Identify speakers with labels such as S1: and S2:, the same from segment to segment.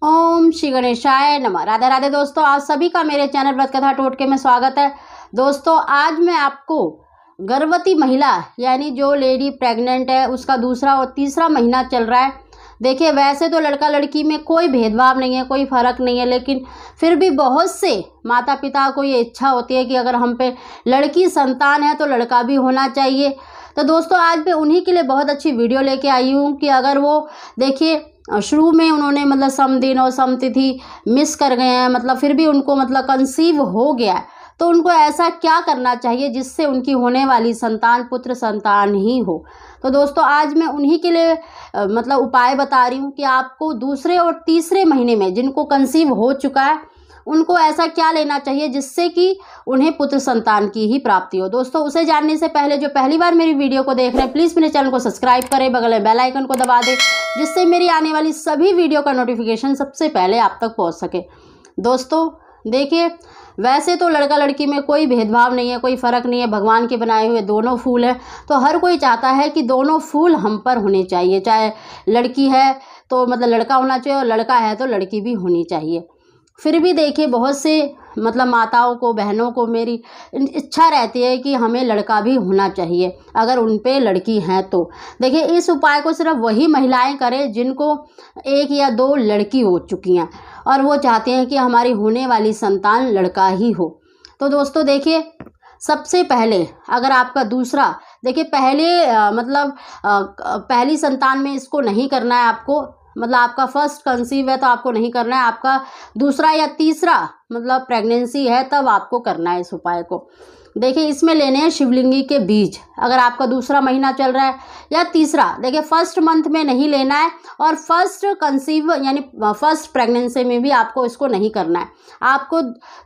S1: ओम श्री गणेशाय नमः। राधे राधे दोस्तों, आप सभी का मेरे चैनल व्रत कथा टोटके में स्वागत है। दोस्तों आज मैं आपको गर्भवती महिला यानी जो लेडी प्रेग्नेंट है उसका दूसरा और तीसरा महीना चल रहा है। देखिए वैसे तो लड़का लड़की में कोई भेदभाव नहीं है, कोई फ़र्क नहीं है, लेकिन फिर भी बहुत से माता पिता को ये इच्छा होती है कि अगर हम पे लड़की संतान है तो लड़का भी होना चाहिए। तो दोस्तों आज मैं उन्हीं के लिए बहुत अच्छी वीडियो लेके आई हूँ कि अगर वो देखिए शुरू में उन्होंने मतलब सम दिन और सम तिथि मिस कर गए हैं, मतलब फिर भी उनको मतलब कंसीव हो गया है, तो उनको ऐसा क्या करना चाहिए जिससे उनकी होने वाली संतान पुत्र संतान ही हो। तो दोस्तों आज मैं उन्हीं के लिए मतलब उपाय बता रही हूँ कि आपको दूसरे और तीसरे महीने में जिनको कंसीव हो चुका है उनको ऐसा क्या लेना चाहिए जिससे कि उन्हें पुत्र संतान की ही प्राप्ति हो। दोस्तों उसे जानने से पहले जो पहली बार मेरी वीडियो को देख रहे हैं प्लीज़ मेरे चैनल को सब्सक्राइब करें, बगल में बेल आइकन को दबा दें जिससे मेरी आने वाली सभी वीडियो का नोटिफिकेशन सबसे पहले आप तक पहुंच सके। दोस्तों देखिए वैसे तो लड़का लड़की में कोई भेदभाव नहीं है, कोई फ़र्क नहीं है, भगवान के बनाए हुए दोनों फूल हैं। तो हर कोई चाहता है कि दोनों फूल हम पर होने चाहिए, चाहे लड़की है तो मतलब लड़का होना चाहिए और लड़का है तो लड़की भी होनी चाहिए। फिर भी देखिए बहुत से मतलब माताओं को बहनों को मेरी इच्छा रहती है कि हमें लड़का भी होना चाहिए अगर उन पे लड़की हैं तो। देखिए इस उपाय को सिर्फ वही महिलाएं करें जिनको एक या दो लड़की हो चुकी हैं और वो चाहते हैं कि हमारी होने वाली संतान लड़का ही हो। तो दोस्तों देखिए सबसे पहले अगर आपका दूसरा देखिए पहली संतान में इसको नहीं करना है आपको, मतलब आपका फर्स्ट कंसीव है तो आपको नहीं करना है, आपका दूसरा या तीसरा मतलब प्रेगनेंसी है तब आपको करना है इस उपाय को। देखिए इसमें लेने हैं शिवलिंगी के बीज। अगर आपका दूसरा महीना चल रहा है या तीसरा, देखिए फर्स्ट मंथ में नहीं लेना है और फर्स्ट कंसीव यानी फर्स्ट प्रेगनेंसी में भी आपको इसको नहीं करना है। आपको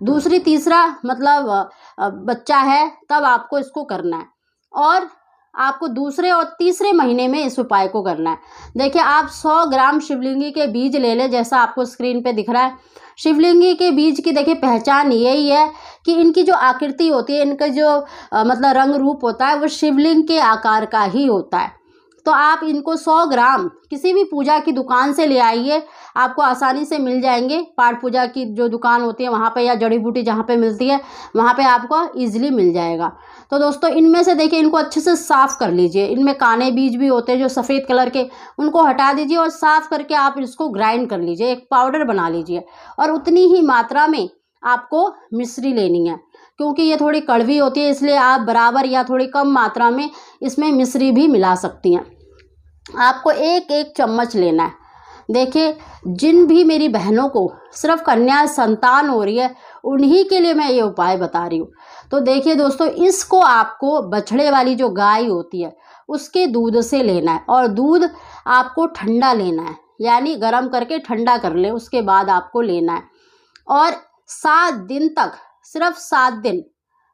S1: दूसरी तीसरा मतलब बच्चा है तब आपको इसको करना है और आपको दूसरे और तीसरे महीने में इस उपाय को करना है। देखिए आप 100 ग्राम शिवलिंगी के बीज ले लें जैसा आपको स्क्रीन पे दिख रहा है। शिवलिंगी के बीज की देखिए पहचान यही है कि इनकी जो आकृति होती है, इनका जो मतलब रंग रूप होता है वो शिवलिंग के आकार का ही होता है। तो आप इनको 100 ग्राम किसी भी पूजा की दुकान से ले आइए, आपको आसानी से मिल जाएंगे। पाठ पूजा की जो दुकान होती है वहाँ पे या जड़ी बूटी जहाँ पे मिलती है वहाँ पे आपको ईजिली मिल जाएगा। तो दोस्तों इनमें से देखिए इनको अच्छे से साफ़ कर लीजिए। इनमें काने बीज भी होते हैं जो सफ़ेद कलर के, उनको हटा दीजिए और साफ़ करके आप इसको ग्राइंड कर लीजिए, एक पाउडर बना लीजिए। और उतनी ही मात्रा में आपको मिश्री लेनी है, क्योंकि ये थोड़ी कड़वी होती है इसलिए आप बराबर या थोड़ी कम मात्रा में इसमें मिश्री भी मिला सकती हैं। आपको एक एक चम्मच लेना है। देखिए जिन भी मेरी बहनों को सिर्फ कन्या संतान हो रही है उन्हीं के लिए मैं ये उपाय बता रही हूँ। तो देखिए दोस्तों इसको आपको बछड़े वाली जो गाय होती है उसके दूध से लेना है और दूध आपको ठंडा लेना है, यानी गर्म करके ठंडा कर ले उसके बाद आपको लेना है। और 7 दिन तक, सिर्फ 7 दिन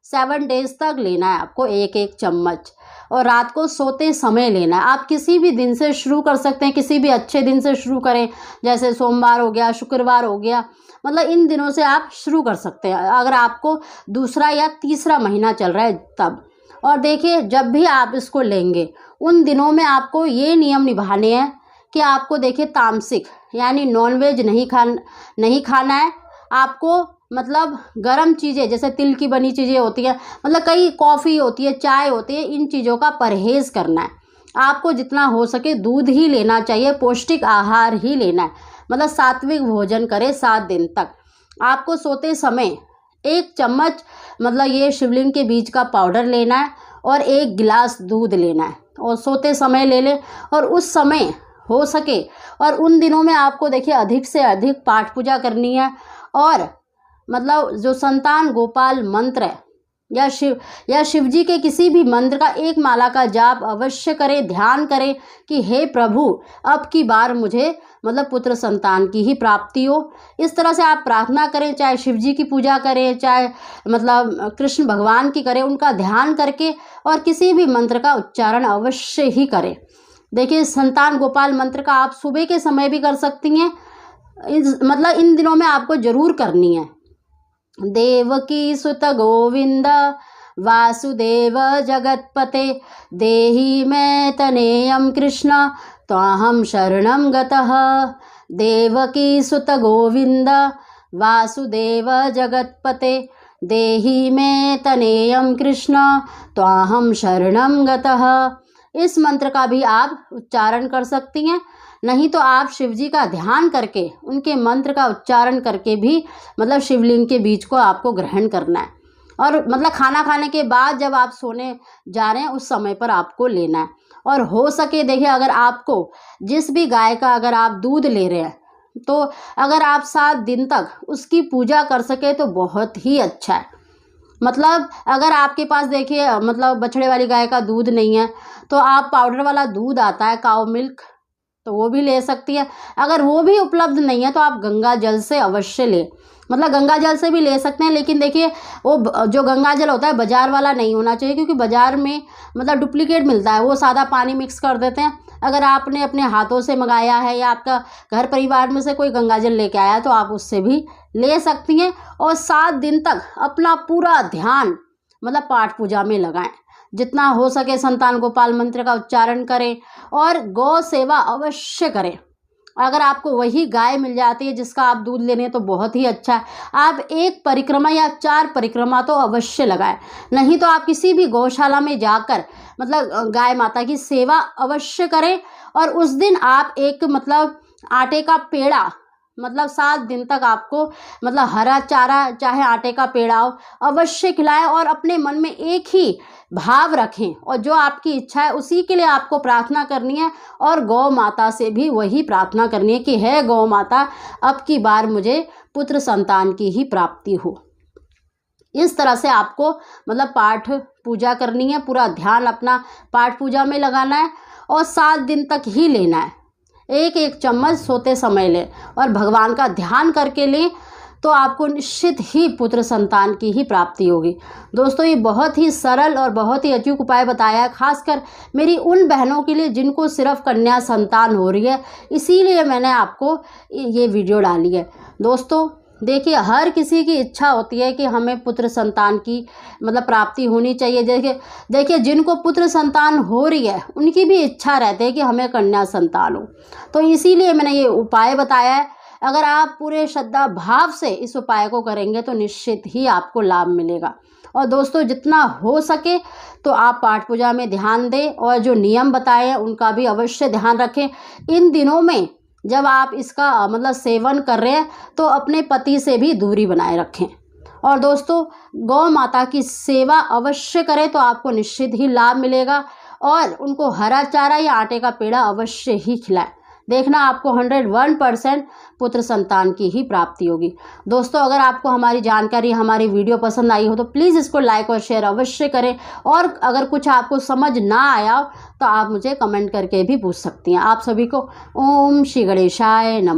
S1: 7 डेज तक लेना है आपको एक एक चम्मच, और रात को सोते समय लेना है। आप किसी भी दिन से शुरू कर सकते हैं, किसी भी अच्छे दिन से शुरू करें, जैसे सोमवार हो गया, शुक्रवार हो गया, मतलब इन दिनों से आप शुरू कर सकते हैं अगर आपको दूसरा या तीसरा महीना चल रहा है तब। और देखिए जब भी आप इसको लेंगे उन दिनों में आपको ये नियम निभाने हैं कि आपको देखिए तामसिक यानी नॉनवेज नहीं खाना है। आपको मतलब गर्म चीज़ें जैसे तिल की बनी चीज़ें होती हैं, मतलब कई कॉफ़ी होती है, चाय होती है, इन चीज़ों का परहेज़ करना है। आपको जितना हो सके दूध ही लेना चाहिए, पौष्टिक आहार ही लेना है, मतलब सात्विक भोजन करें 7 दिन तक। आपको सोते समय 1 चम्मच मतलब ये शिवलिंग के बीज का पाउडर लेना है और 1 गिलास दूध लेना है और सोते समय ले लें। और उस समय हो सके और उन दिनों में आपको देखिए अधिक से अधिक पाठ पूजा करनी है और मतलब जो संतान गोपाल मंत्र है या शिव जी के किसी भी मंत्र का 1 माला का जाप अवश्य करें। ध्यान करें कि हे प्रभु अब की बार मुझे मतलब पुत्र संतान की ही प्राप्ति हो। इस तरह से आप प्रार्थना करें, चाहे शिव जी की पूजा करें, चाहे मतलब कृष्ण भगवान की करें, उनका ध्यान करके और किसी भी मंत्र का उच्चारण अवश्य ही करें। देखिए संतान गोपाल मंत्र का आप सुबह के समय भी कर सकती हैं, मतलब इन दिनों में आपको ज़रूर करनी है। देवकी सुत गोविंद वासुदेव जगत्पते देहि मैं तनेयम कृष्ण त्वाहं शरणं गतः देवकी सुत गोविंद वासुदेव जगत्पते देहि मे तनेयम कृष्ण त्वाहम शरणम गतः। इस मंत्र का भी आप उच्चारण कर सकती हैं, नहीं तो आप शिव जी का ध्यान करके उनके मंत्र का उच्चारण करके भी मतलब शिवलिंग के बीज को आपको ग्रहण करना है। और मतलब खाना खाने के बाद जब आप सोने जा रहे हैं उस समय पर आपको लेना है। और हो सके देखिए, अगर आपको जिस भी गाय का अगर आप दूध ले रहे हैं तो अगर आप 7 दिन तक उसकी पूजा कर सके तो बहुत ही अच्छा है। मतलब अगर आपके पास देखिए मतलब बछड़े वाली गाय का दूध नहीं है तो आप पाउडर वाला दूध आता है काऊ मिल्क, तो वो भी ले सकती है। अगर वो भी उपलब्ध नहीं है तो आप गंगा जल से अवश्य लें, मतलब गंगा जल से भी ले सकते हैं। लेकिन देखिए वो जो गंगा जल होता है बाज़ार वाला नहीं होना चाहिए, क्योंकि बाज़ार में मतलब डुप्लीकेट मिलता है, वो सादा पानी मिक्स कर देते हैं। अगर आपने अपने हाथों से मंगाया है या आपका घर परिवार में से कोई गंगा जल लेके आया तो आप उससे भी ले सकती हैं। और 7 दिन तक अपना पूरा ध्यान मतलब पाठ पूजा में लगाएं। जितना हो सके संतान गोपाल मंत्र का उच्चारण करें और गौ सेवा अवश्य करें। अगर आपको वही गाय मिल जाती है जिसका आप दूध लेने तो बहुत ही अच्छा है। आप 1 परिक्रमा या 4 परिक्रमा तो अवश्य लगाएं, नहीं तो आप किसी भी गौशाला में जाकर मतलब गाय माता की सेवा अवश्य करें। और उस दिन आप एक मतलब आटे का पेड़ा मतलब 7 दिन तक आपको मतलब हरा चारा चाहे आटे का पेड़ा हो अवश्य खिलाएं। और अपने मन में एक ही भाव रखें और जो आपकी इच्छा है उसी के लिए आपको प्रार्थना करनी है। और गौ माता से भी वही प्रार्थना करनी है कि हे गौ माता, अब की बार मुझे पुत्र संतान की ही प्राप्ति हो। इस तरह से आपको मतलब पाठ पूजा करनी है, पूरा ध्यान अपना पाठ पूजा में लगाना है और 7 दिन तक ही लेना है। 1-1 चम्मच सोते समय लें और भगवान का ध्यान करके लें तो आपको निश्चित ही पुत्र संतान की ही प्राप्ति होगी। दोस्तों ये बहुत ही सरल और बहुत ही अचूक उपाय बताया है, खासकर मेरी उन बहनों के लिए जिनको सिर्फ कन्या संतान हो रही है, इसीलिए मैंने आपको ये वीडियो डाली है। दोस्तों देखिए, हर किसी की इच्छा होती है कि हमें पुत्र संतान की मतलब प्राप्ति होनी चाहिए। देखिए जिनको पुत्र संतान हो रही है उनकी भी इच्छा रहती है कि हमें कन्या संतान हो, तो इसीलिए मैंने ये उपाय बताया है। अगर आप पूरे श्रद्धा भाव से इस उपाय को करेंगे तो निश्चित ही आपको लाभ मिलेगा। और दोस्तों जितना हो सके तो आप पाठ पूजा में ध्यान दें और जो नियम बताए हैं उनका भी अवश्य ध्यान रखें। इन दिनों में जब आप इसका मतलब सेवन कर रहे हैं तो अपने पति से भी दूरी बनाए रखें। और दोस्तों गौ माता की सेवा अवश्य करें तो आपको निश्चित ही लाभ मिलेगा। और उनको हरा चारा या आटे का पेड़ा अवश्य ही खिलाएं। देखना आपको 101% पुत्र संतान की ही प्राप्ति होगी। दोस्तों अगर आपको हमारी जानकारी हमारी वीडियो पसंद आई हो तो प्लीज़ इसको लाइक और शेयर अवश्य करें। और अगर कुछ आपको समझ ना आया हो तो आप मुझे कमेंट करके भी पूछ सकती हैं। आप सभी को ओम श्री गणेशाय नमः।